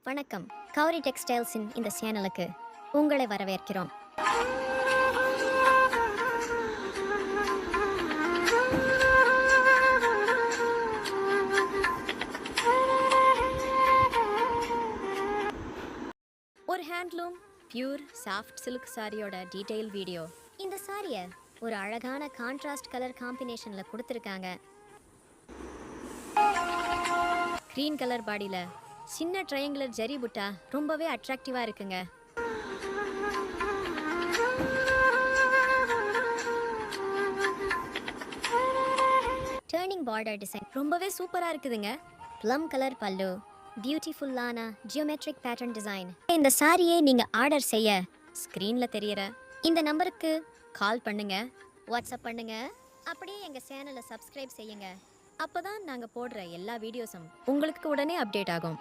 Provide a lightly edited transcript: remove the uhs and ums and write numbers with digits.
வணக்கம். கௌரி டெக்ஸ்டைல்ஸின் இந்த சேனலுக்கு உங்களை வரவேற்கிறோம். ஒரு ஹேண்ட்லூம் பியூர் சாஃப்ட் சில்க் சாரியோட டீடைல் வீடியோ. இந்த சாரியை ஒரு அழகான கான்ட்ராஸ்ட் கலர் காம்பினேஷன்ல கொடுத்துருக்காங்க. கிரீன் கலர் பாடியில சின்ன ட்ரையாங்குலர் ஜரி புட்டா ரொம்பவே அட்ராக்டிவா இருக்குங்க. டர்னிங் பார்டர் டிசைன் ரொம்பவே சூப்பரா இருக்குதுங்க. ப்ளம் கலர் பல்லு, பியூட்டிஃபுல்லான ஜியோமெட்ரிக் பேட்டர்ன் டிசைன். இந்த சாரியை நீங்க ஆர்டர் செய்ய ஸ்கிரீன்ல தெரியற இந்த நம்பருக்கு கால் பண்ணுங்க, வாட்ஸ்அப் பண்ணுங்க, அப்படியே எங்க சேனலை சப்ஸ்கிரைப் செய்யுங்க. அப்பதான் நாங்க போடுற எல்லா வீடியோஸும் உங்களுக்கு உடனே அப்டேட் ஆகும்.